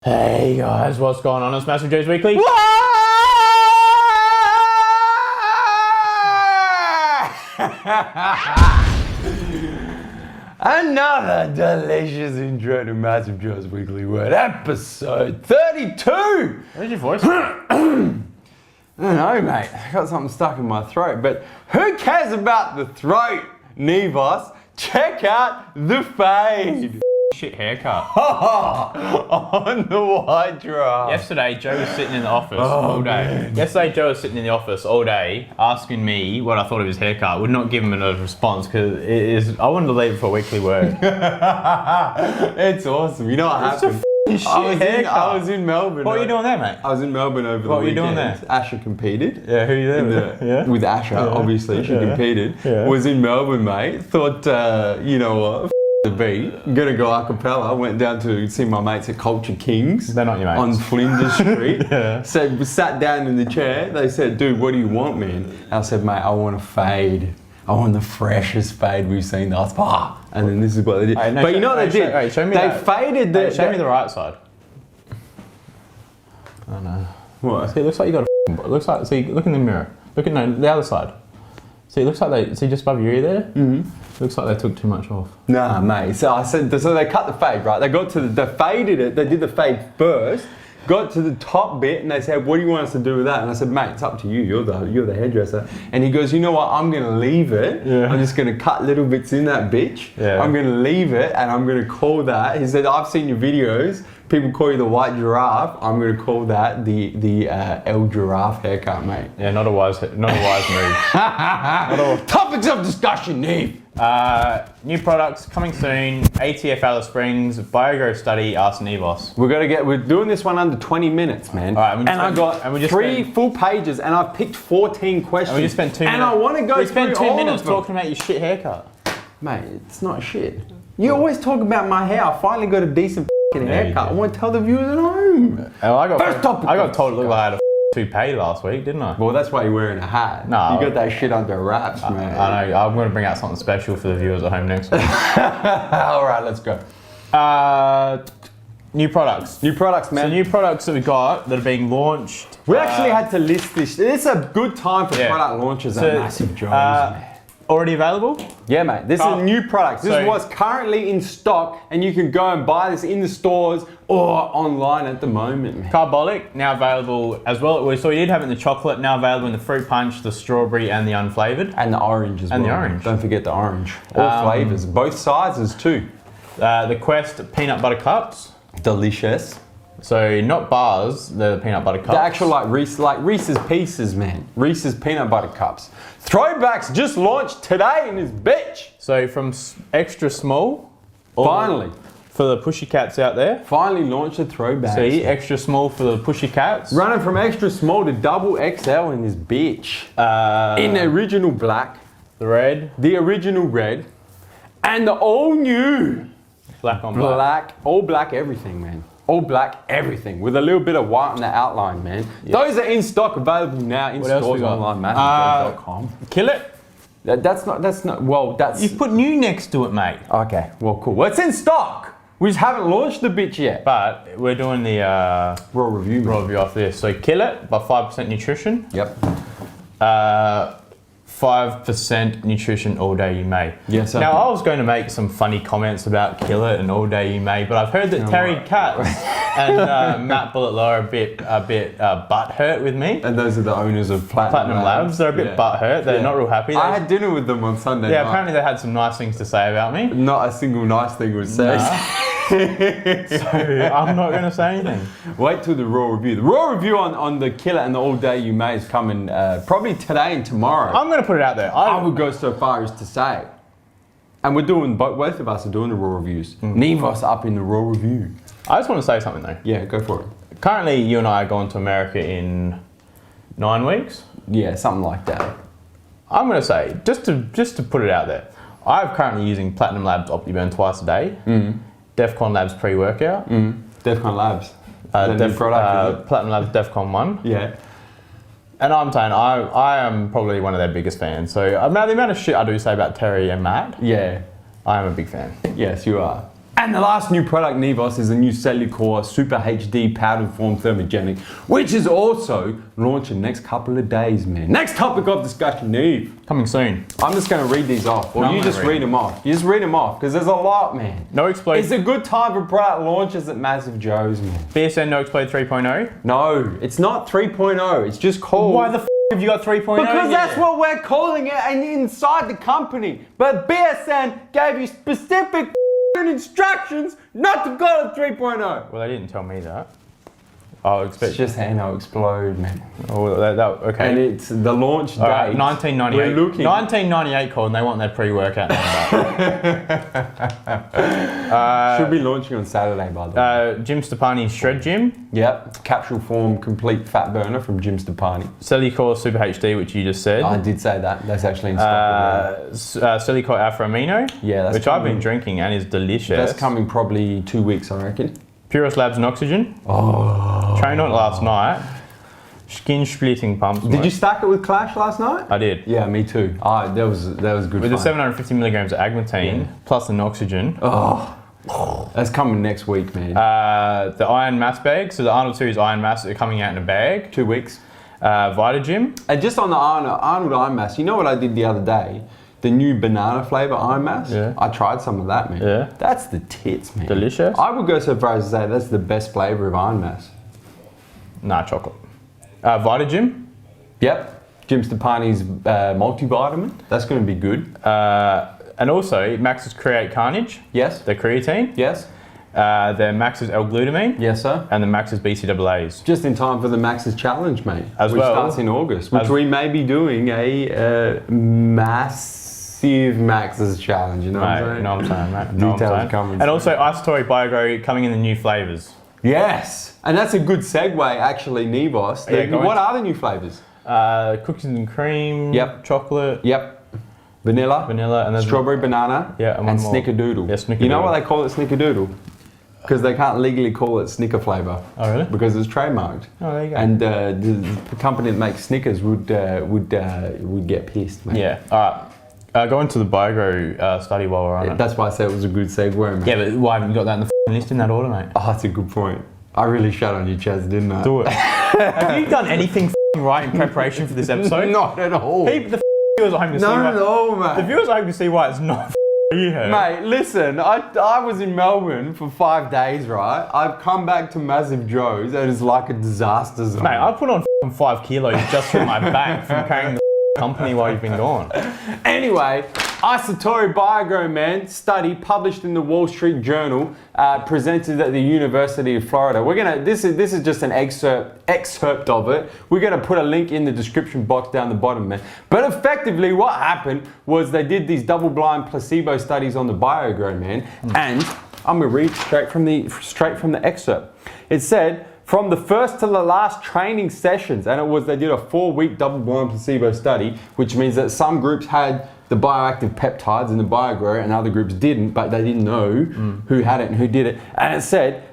Hey guys, what's going on? It's MassiveJoes Weekly. Another delicious intro to MassiveJoes Weekly WORD, episode 32! Where's your voice? I don't know, mate. I got something stuck in my throat, but who cares about the throat, Nevos? Check out the fade. Shit haircut. On the white giraffe. Yesterday, Joe was sitting in the office all day. Man. Yesterday, Joe was sitting in the office all day asking me what I thought of his haircut. Would not give him a response because I wanted to leave it for a weekly word. It's awesome. You know what happened? I was in Melbourne. What were you doing there, mate? I was in Melbourne over the weekend. What were you doing there? Asher competed. Yeah, who are you there with? Yeah? With Asher, obviously. She competed. Yeah. Was in Melbourne, mate. Thought, you know what? The beat. Gonna go a cappella. Went down to see my mates at Culture Kings. They're not your mates. On Flinders Street. Yeah. So we sat down in the chair. They said, dude, what do you want, man? And I said, mate, I want a fade. I want the freshest fade we've seen thus far. And then this is what they did. Hey, no, but you know what they did? Show me they that. faded the... Show me the right side. Oh no. What? See, it looks like you got a it looks like, see, look in the mirror. Look at, no, the other side. See, it looks like they, see just above your ear there? Mm-hmm. Looks like they took too much off. Nah, mate. So I said, so they cut the fade, right? They got to they faded it. They did the fade first. Got to the top bit, and they said, "What do you want us to do with that?" And I said, "Mate, it's up to you. You're the hairdresser." And he goes, "You know what? I'm gonna leave it. Yeah. I'm just gonna cut little bits in that bitch. Yeah. I'm gonna leave it, and I'm gonna call that." He said, "I've seen your videos. People call you the white giraffe. I'm gonna call that the El Giraffe haircut, mate." Yeah, not a wise move. Topics of discussion, Neve. New products coming soon. ATF Alice Springs, Bio-Gro Study, AskNEVE. We're doing this one under 20 minutes, man. All right, I got three full pages, and I've picked 14 questions. And we just spent 2 minutes. And I want to go through We spent 2 all minutes of them. talking about your shit haircut. Mate, it's not shit. You always talk about my hair. I finally got a decent haircut. I want to tell the viewers at home. Oh, I got First topic. I got told it looked like I had a toupee last week, didn't I? Well, that's why you're wearing a hat. No. You got that shit under wraps, man. I know. I'm going to bring out something special for the viewers at home next week. All right, let's go. New products. New products, man. So new products that we got that are being launched. We actually had to list this. It's a good time for Yeah. product launches at MassiveJoes, man. Already available? Yeah, mate. This is a new product. This So- is what's currently in stock, and you can go and buy this in the stores or online at the moment, man. Carbolic, now available as well. So we did have it in the chocolate, now available in the fruit punch, the strawberry, and the unflavoured. And the orange as well. And the orange. Don't forget the orange. All flavours, both sizes too. The Quest peanut butter cups. Delicious. So not bars, they're the peanut butter cups. The actual like Reese's Pieces, man. Reese's peanut butter cups. Throwbacks just launched today in this bitch. So from extra small. Finally. For the pussycats out there. Finally launched the throwbacks. See, extra small for the pussycats. Running from extra small to double XL in this bitch. In the original black. The red. The original red. And the all new. Black on black. All black everything, man. All black everything with a little bit of white on the outline, man. Yeah. Those are in stock, available now in What else stores we got? online, MassiveJoes.com. Kill it. That's not, well, that's... You've put new next to it, mate. Okay, well, cool. Well, it's in stock. We just haven't launched the bitch yet. But we're doing the Raw review, man. raw review off this. So kill it by 5% nutrition. Yep. 5% nutrition all day you may. Yes, Now I was going to make some funny comments about kill it and all day you may, but I've heard that Terry Katz and Matt Bullet Low are a bit butt hurt with me. And those are the owners of Platinum Labs. They're a bit butt hurt. They're not real happy. I had dinner with them on Sunday night. apparently they had some nice things to say about me. Not a single nice thing was said. So I'm not going to say anything. Wait till the raw review. The raw review on the killer and the all day you may is coming probably today and tomorrow. I'm going to put it out there. I would go so far as to say, and we're doing both of us are doing the raw reviews. Nevos up in the raw review. I just want to say something though. Yeah, go for it. Currently, you and I are going to America in 9 weeks. Yeah, something like that. I'm going to say, just to put it out there, I'm currently using Platinum Labs OptiBurn twice a day. Defcon Labs pre-workout. Defcon Labs. Platinum Labs Defcon 1. Yeah. And I'm saying I am probably one of their biggest fans. So the amount of shit I do say about Terry and Matt, Yeah. I am a big fan. Yes, you are. And the last new product, Nevos, is the new Cellucor Super HD powdered form thermogenic, which is also launching next couple of days, man. Next topic of discussion, Neve. Coming soon. I'm just going to read these off, or you just read them off. You just read them off, because there's a lot, man. No Explode. It's a good time for product launches at MassiveJoes, man. BSN No Explode 3.0? No, it's not 3.0. It's just called... Why the f have you got 3.0? Because that's what we're calling it and inside the company. But BSN gave you specific instructions not to go to 3.0. Well, they didn't tell me that. I'll expect. It's just Nano Explode, man. Oh, okay. And it's the launch date. Right, 1998. We're looking. 1998 called, and they want their pre-workout number. Should be launching on Saturday, by the way. Jim Stepani's Shred Gym. Yep. Capsule form complete fat burner from Jim Stepani. Cellucor Super HD, which you just said. I did say that. That's actually in stock. Cellucor Alpha Amino. Yeah, that's which I've been drinking and is delicious. That's coming probably 2 weeks, I reckon. Puros Labs and Oxygen. Oh. Trained on it last night. Skin splitting pumps. Did you stack it with Clash last night? I did. Yeah, me too. That was good. With the fun. 750 milligrams of agmatine plus an oxygen. Oh. That's coming next week, man. The Iron Mass bag. So the Arnold Series Iron Mass are coming out in a bag. 2 weeks. VitaGym. And just on the Arnold Iron Mass, you know what I did the other day? The new banana flavor Iron Mass. Yeah. I tried some of that, man. Yeah. That's the tits, man. Delicious. I would go so far as to say that's the best flavor of Iron Mass. Nah, chocolate. VitaGym. Yep. Jim Stepani's multivitamin. That's going to be good. And also Max's Create Carnage. Yes. The creatine. Yes. The Max's L-glutamine. Yes, sir. And the Max's BCAAs. Just in time for the Max's Challenge, mate. Which starts in August, which we may be doing a massive Max's Challenge, you know what I'm saying? You know what I'm saying, mate. Details coming. And also Isotori BioGrow coming in the new flavours. Yes. And that's a good segue, actually, Nevos. What are the new flavours? Cookies and cream. Yep. Chocolate. Yep. Vanilla. And then strawberry banana. Yeah, and one more. Snickerdoodle. Yeah, Snickerdoodle. You know why they call it Snickerdoodle? Because they can't legally call it Snicker flavour. Oh, really? Because it's trademarked. Oh, there you go. And the company that makes Snickers would get pissed, mate. Yeah. All right. Go into the BioGrow study while we're on it. That's why I said it was a good segue, mate. Yeah, but why haven't you got that in the list in that order, mate? Oh, that's a good point. I really shut on you, Chaz, didn't I? Do it. Have you done anything right in preparation for this episode? Not at all. The viewers are hoping to see why. No, mate. The viewers are hoping to see why it's not you. Mate, listen, I was in Melbourne for 5 days, right? I've come back to MassiveJoes and it's like a disaster zone. Mate, I put on 5 kilos just from my back from carrying the company while you've been gone. Anyway, Isotori BioGrow, man, study published in the Wall Street Journal, presented at the University of Florida. This is just an excerpt of it. We're gonna put a link in the description box down the bottom, man. But effectively, what happened was they did these double-blind placebo studies on the BioGrow, man, and I'm gonna read straight from the excerpt. It said, from the first to the last training sessions, and they did a 4-week double-blind placebo study, which means that some groups had the bioactive peptides in the BioGrow and other groups didn't, but they didn't know who had it and who did it. And it said,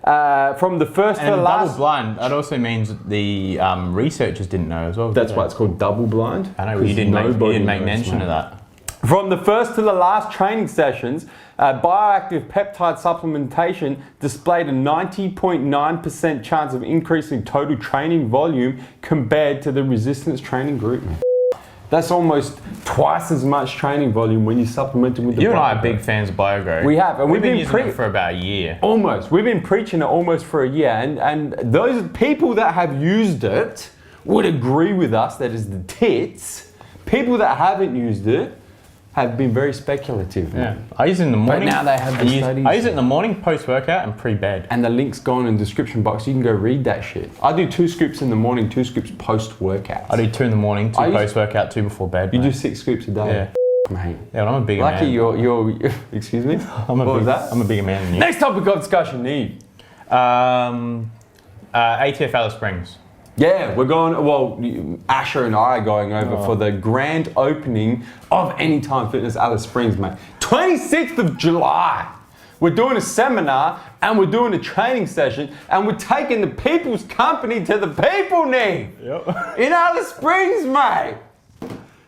from the first to the last... double-blind, that also means that the researchers didn't know as well. That's why it's called double-blind. I know, you didn't make mention of that. From the first to the last training sessions, bioactive peptide supplementation displayed a 90.9% chance of increasing total training volume compared to the resistance training group. That's almost twice as much training volume when you supplement it with the You and I BioGrow. are big fans of BioGrow. We have, and we've been using it for about a year. Almost. We've been preaching it almost for a year, and those people that have used it would agree with us that is the tits. People that haven't used it have been very speculative. Yeah. I use it in the morning. But now they have the studies. I use it in the morning, post-workout, and pre-bed. And the link's gone in the description box. You can go read that shit. I do 2 scoops in the morning, 2 scoops post-workout. I do 2 in the morning, 2 post-workout, 2 before bed. You do 6 scoops a day? Yeah. Mate. Yeah, well, I'm a bigger man. Lucky you're excuse me? What was that? I'm a bigger man than you. Next topic of discussion, Neve. ATF Alice Springs. Yeah, we're going, Asher and I are going over for the grand opening of Anytime Fitness Alice Springs, mate. 26th of July. We're doing a seminar and we're doing a training session and we're taking the people's company to the people, Neve. Yep. In Alice Springs, mate.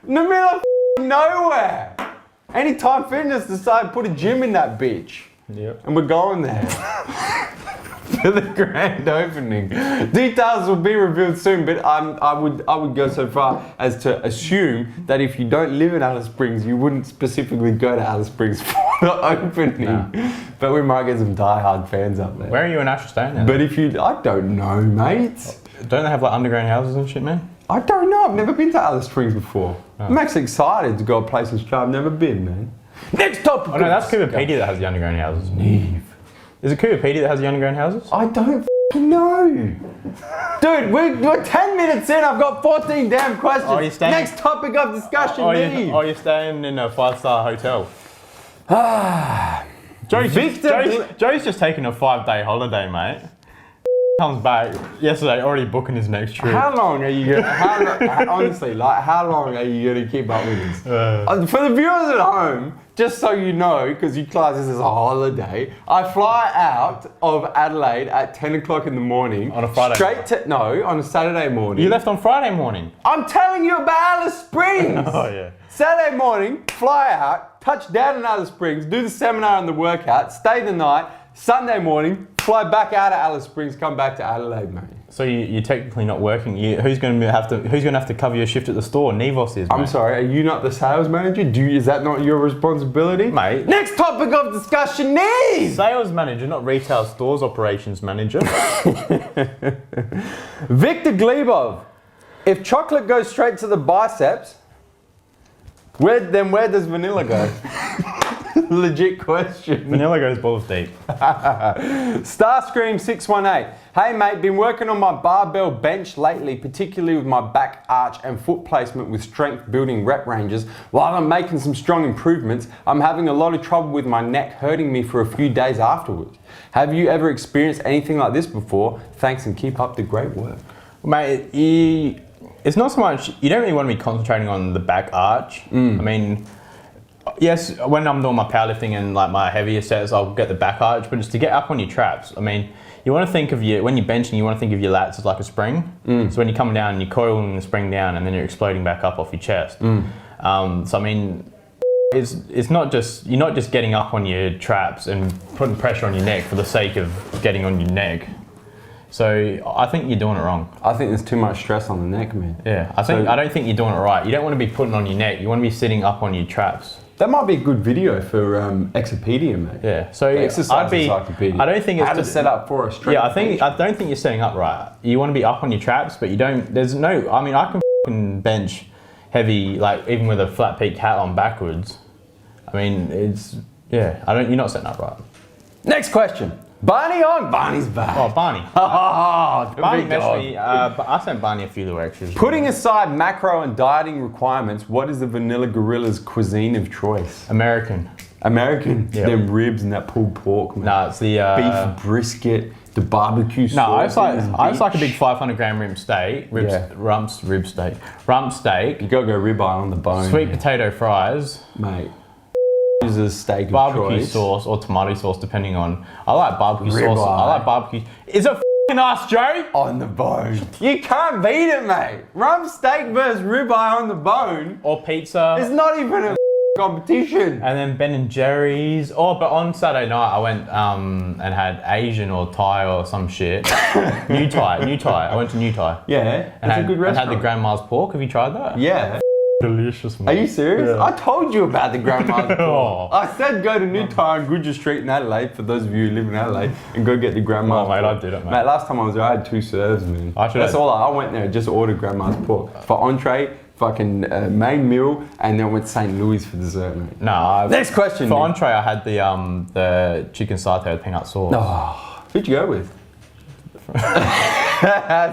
In the middle of nowhere. Anytime Fitness decided to put a gym in that bitch. Yep. And we're going there for the grand opening. Details will be revealed soon, but I would go so far as to assume that if you don't live in Alice Springs, you wouldn't specifically go to Alice Springs for the opening. No. But we might get some die-hard fans up there. Where are you and Ash staying then? But if you, I don't know, mate. Don't they have like underground houses and shit, man? I don't know. I've never been to Alice Springs before. Oh. I'm actually excited to go places I've never been, man. Next topic. Oh no, that's Cooper Pedy that has the underground houses. Neve. Is it Cooper Pedy that has the underground houses? I don't know. Dude, we're 10 minutes in. I've got 14 damn questions. Oh, you're staying... Next topic of discussion, Neve. You're staying in a 5-star hotel. Joe's just taking a 5-day holiday, mate. Comes back yesterday, already booking his next trip. How long are you gonna, honestly, like, how long are you gonna keep up with this? For the viewers at home, just so you know, because you class this as a holiday, I fly out of Adelaide at 10 o'clock in the morning. On a Friday? On a Saturday morning. You left on Friday morning? I'm telling you about Alice Springs! Oh yeah. Saturday morning, fly out, touch down in Alice Springs, do the seminar and the workout, stay the night, Sunday morning, fly back out of Alice Springs, come back to Adelaide, mate. So you're technically not working. Who's going to have to cover your shift at the store? Nevos is. Mate. I'm sorry. Are you not the sales manager? Is that not your responsibility, mate? Next topic of discussion, Neve. Sales manager, not retail stores operations manager. Victor Glebov. If chocolate goes straight to the biceps, where does vanilla go? Legit question. Vanilla goes balls deep. Starscream 618. Hey mate, been working on my barbell bench lately, particularly with my back arch and foot placement with strength building rep ranges. While I'm making some strong improvements, I'm having a lot of trouble with my neck hurting me for a few days afterwards. Have you ever experienced anything like this before? Thanks and keep up the great work. Mate, it's not so much, you don't really want to be concentrating on the back arch. I mean, yes, when I'm doing my powerlifting and like my heavier sets, I'll get the back arch, but it's to get up on your traps. I mean, you want to think of when you're benching, you want to think of your lats as like a spring. So when you come down, you're coiling the spring down and then you're exploding back up off your chest. So I mean, it's not just, you're not just getting up on your traps and putting pressure on your neck for the sake of getting on your neck. So I think you're doing it wrong. I think there's too much stress on the neck, man. Yeah, I don't think you're doing it right. You don't want to be putting on your neck. You want to be sitting up on your traps. That might be a good video for Exopedia, mate. Yeah, so exercise encyclopedia. I don't think it's how to set up for a strength. Yeah, I don't think you're setting up right. You want to be up on your traps, but you don't. There's no. I mean, I can fucking bench heavy, like even with a flat peak hat on backwards. I mean, you're not setting up right. Next question. Barney on. Barney's back. Oh, Barney. Barney messaged me. I sent Barney a few little extras. Putting aside macro and dieting requirements, what is the Vanilla Gorilla's cuisine of choice? American. Yep. Them ribs and that pulled pork, man. No, it's the beef brisket, the barbecue sauce. No, I just like a big 500 gram rump steak. Rump steak. You gotta go ribeye on the bone. Sweet potato fries, mate. Uses steak barbecue sauce or tomato sauce, depending on. I like barbecue sauce. I like barbecue. Is it f***ing us, Joe? On the bone. You can't beat it, mate. Rump steak versus ribeye on the bone. Or pizza. It's not even a competition. And then Ben and Jerry's. Oh, but on Saturday night I went and had Asian or Thai or some shit. New Thai. I went to New Thai. Yeah, it's a good restaurant. And had the grandma's pork. Have you tried that? Yeah. Delicious, man. Are you serious? Yeah. I told you about the grandma's pork. Oh. I said go to New Thai on Goodger Street in Adelaide, for those of you who live in Adelaide, and go get the grandma's pork. Mate, I did it, mate. Mate, last time I was there, I had 2 serves, man. That's all I went there, just ordered grandma's pork. For entree, fucking main meal, and then went to St. Louis for dessert, mate. Next question. For entree, I had the chicken satay with peanut sauce. Oh, who'd you go with?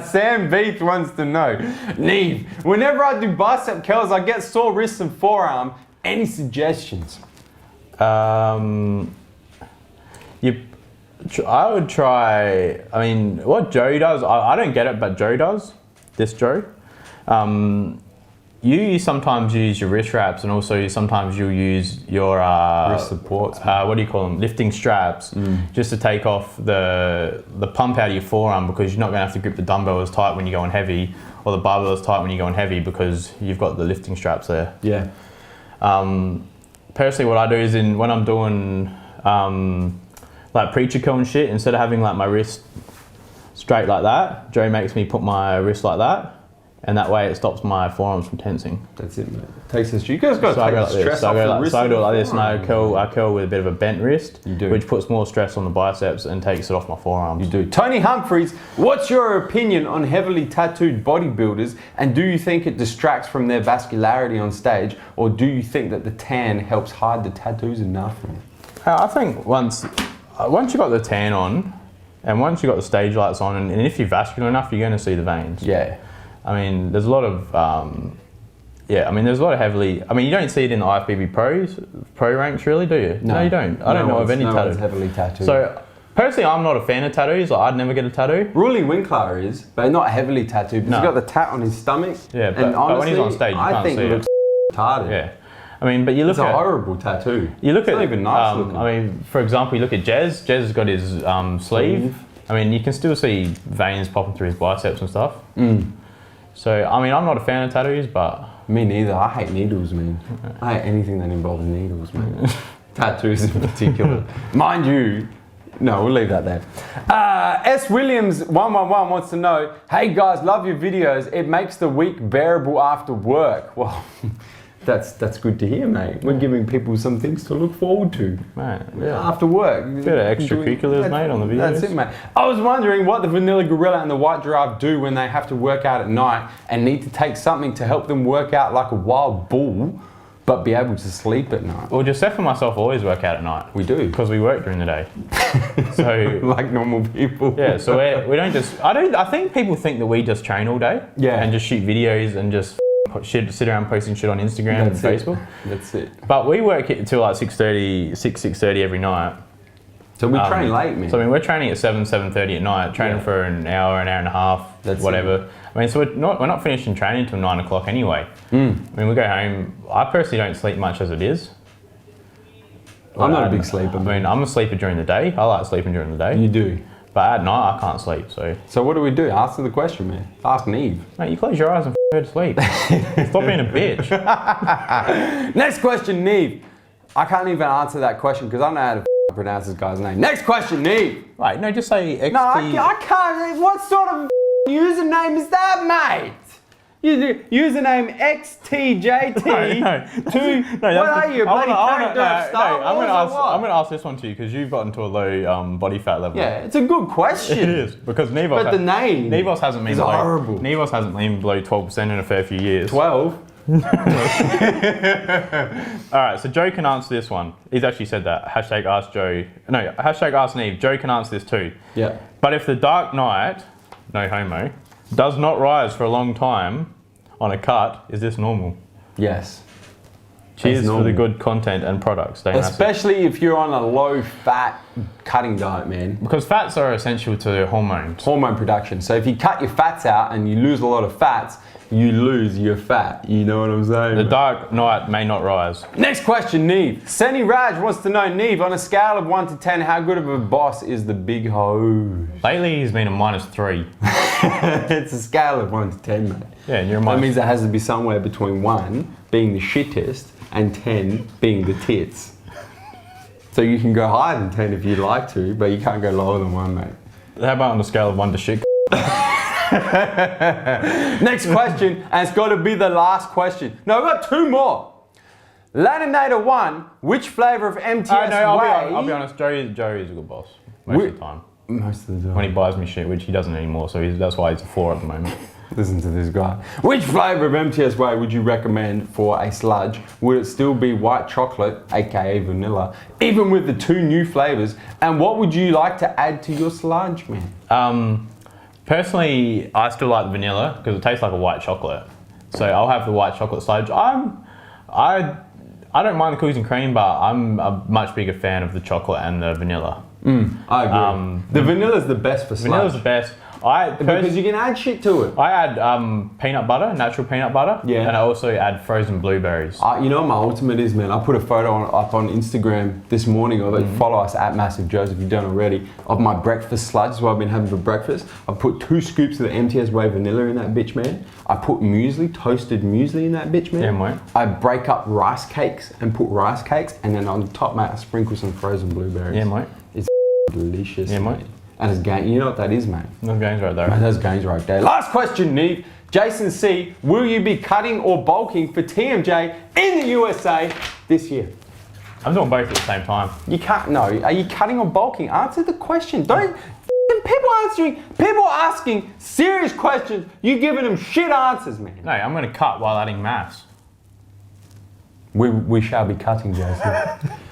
Sam Beath wants to know. Neve, whenever I do bicep curls, I get sore wrists and forearm. Any suggestions? I would try, I mean, what Joe does, I don't get it, but Joe does, this Joe. You sometimes use your wrist wraps, and also sometimes you'll use your wrist supports. What do you call them? Lifting straps, just to take off the pump out of your forearm, because you're not going to have to grip the dumbbell as tight when you're going heavy, or the barbell as tight when you're going heavy, because you've got the lifting straps there. Yeah. Personally, what I do is when I'm doing like preacher cone shit, instead of having like my wrist straight like that, Joe makes me put my wrist like that, and that way it stops my forearms from tensing. That's it, mate. Takes the you guys got to take the stress off the wrist. So I do it like this, and I curl with a bit of a bent wrist, You do. which puts more stress on the biceps and takes it off my forearms. You do. Tony Humphreys, what's your opinion on heavily tattooed bodybuilders, and do you think it distracts from their vascularity on stage, or do you think that the tan helps hide the tattoos enough? I think once you got the tan on, and once you got the stage lights on, and if you're vascular enough, you're going to see the veins. Yeah. I mean, there's a lot of, there's a lot of heavily, you don't see it in the IFBB pro ranks really, do you? No, you don't. I don't know of any tattoos. Heavily tattooed. So, personally, I'm not a fan of tattoos. Like, I'd never get a tattoo. Ruli Winkler is, but not heavily tattooed. No. He's got the tat on his stomach. Yeah, and honestly, but when he's on stage, you can't see I think it looks retarded. Yeah. But you look it's a horrible tattoo. You look it's not even nice looking. For example, you look at Jez. Jez has got his sleeve. You can still see veins popping through his biceps and stuff. So, I'm not a fan of tattoos, but... Me neither. I hate needles, man. I hate anything that involves needles, man. Tattoos in particular. Mind you, no, we'll leave that there. S. Williams 111 wants to know, hey guys, love your videos. It makes the week bearable after work. Well, that's good to hear, mate. We're giving people some things to look forward to. Mate, yeah. After work. Bit of extracurriculars, mate, on the videos. That's it, mate. I was wondering what the vanilla gorilla and the white giraffe do when they have to work out at night and need to take something to help them work out like a wild bull, but be able to sleep at night. Well, Joseph and myself always work out at night. We do. Because we work during the day. So like normal people. Yeah, so we don't just... I think people think that we just train all day. Yeah. And just shoot videos and just sit around posting shit on Instagram and Facebook. That's it. But we work until like 6:30 every night. So we train late, man. So we're training at 7:30 at night, training for an hour and a half, whatever. So we're not finishing training until 9 o'clock anyway. We go home. I personally don't sleep much as it is. I'm not a big sleeper. I'm a sleeper during the day. I like sleeping during the day. You do. But at night I can't sleep. So what do we do? Answer the question, man. Ask Neve. Mate, you close your eyes and go to sleep. Stop being a bitch. Next question, Neve. I can't even answer that question because I don't know how to pronounce this guy's name. Next question, Neve. Right, no, just say XT. No, I can't. What sort of username is that, mate? Username XTJT. No, what are you, a bloody character of Star Wars? I'm going to ask this one to you because you've gotten to a low body fat level. Yeah, it's a good question. It is because Nevos. But the name. Nevos hasn't been horrible. Nevos hasn't been below 12% in a fair few years. 12. Alright, so Joe can answer this one. He's actually said that. Hashtag ask Joe. No, hashtag ask Neve. Joe can answer this too. Yeah. But if the Dark Knight, no homo, does not rise for a long time on a cut, is this normal? Yes. Cheers for the good content and products. Stay Especially if you're on a low-fat cutting diet, man. Because fats are essential to hormones. Hormone production. So if you cut your fats out and you lose a lot of fats, you lose your fat. You know what I'm saying? The Dark Knight may not rise. Next question, Neve. Seni Raj wants to know, Neve, on a scale of 1 to 10, how good of a boss is the big hose? Lately, he's been a -3. It's a scale of 1 to 10, mate. Yeah, and you're a That means it has to be somewhere between 1 being the shittest and 10 being the tits. So you can go higher than 10 if you'd like to, but you can't go lower than 1, mate. How about on a scale of 1 to shit? Next question, and it's got to be the last question. No, we've got 2 more. Laninator 1, which flavour of MTS I'll be honest, Joe is a good boss most of the time. Most of the time. When he buys me shit, which he doesn't anymore, so that's why he's a 4 at the moment. Listen to this guy. Which flavour of MTS Whey would you recommend for a sludge? Would it still be white chocolate, aka vanilla, even with the 2 new flavours? And what would you like to add to your sludge, man? Personally, I still like the vanilla because it tastes like a white chocolate. So I'll have the white chocolate sludge. I don't mind the cookies and cream, but I'm a much bigger fan of the chocolate and the vanilla. I agree. The vanilla's the best for sludge. Vanilla's the best. Because you can add shit to it. I add peanut butter, natural peanut butter, yeah, and I also add frozen blueberries. You know what my ultimate is, man? I put a photo up on Instagram this morning of it. Follow us at MassiveJoes if you don't already, of my breakfast sludge, what I've been having for breakfast. I put 2 scoops of the MTS Whey vanilla in that bitch, man. I put muesli, toasted muesli in that bitch, man. Yeah, mate. I break up rice cakes and put rice cakes, and then on top, mate, I sprinkle some frozen blueberries. Yeah, mate. It's delicious, Yeah, mate. mate. And it's gain. You know what that is, mate? No games right there. Mate, those gains right there. Last question, Neve. Jason C, will you be cutting or bulking for TMJ in the USA this year? I'm doing both at the same time. You can't. No. Are you cutting or bulking? Answer the question. Don't. People asking serious questions. You giving them shit answers, man. No, I'm going to cut while adding mass. We shall be cutting, Jason.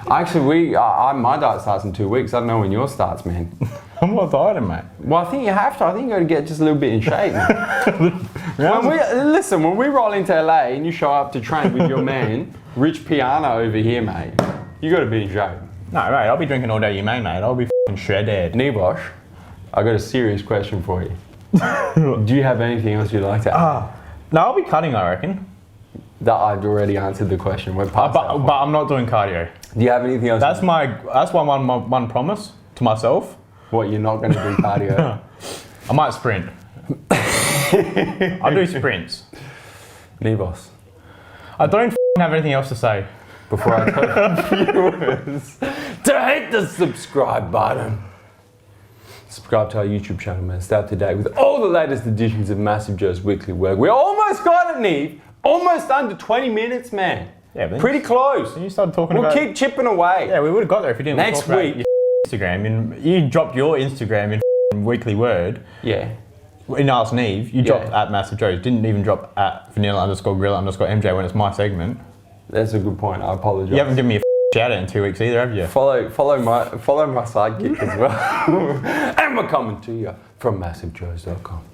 Actually, my diet starts in 2 weeks. I don't know when yours starts, man. I'm not dieting, mate. Well, I think you have to. I think you got to get just a little bit in shape, man. When we roll into LA and you show up to train with your man, Rich Piano over here, mate, you got to be in shape. No, mate, I'll be drinking all day, you mate. I'll be f***ing shredded. Nebosh, I got a serious question for you. Do you have anything else you'd like to add? No, I'll be cutting, I reckon. That I've already answered the question. We're past that point. But I'm not doing cardio. Do you have anything else? That's one promise to myself. What, you're not going to do cardio? I might sprint. I'll do sprints. Nebos. I don't have anything else to say. Before I tell the viewers to hit the subscribe button. Subscribe to our YouTube channel, man. Stay up to date with all the latest editions of MassiveJoes Weekly WORD. We almost got it, Neve. Almost under 20 minutes, man. Yeah, but pretty close. You started talking we'll about... keep chipping away. Yeah, we would have got there if you didn't next talk about week. Your Instagram. And you dropped your Instagram in Weekly WORD. Yeah. In AskNEVE, you dropped at MassiveJoes. Didn't even drop at vanilla_gorilla_MJ when it's my segment. That's a good point. I apologise. You haven't given me a shout out in 2 weeks either, have you? Follow my sidekick as well. And we're coming to you from MassiveJoes.com.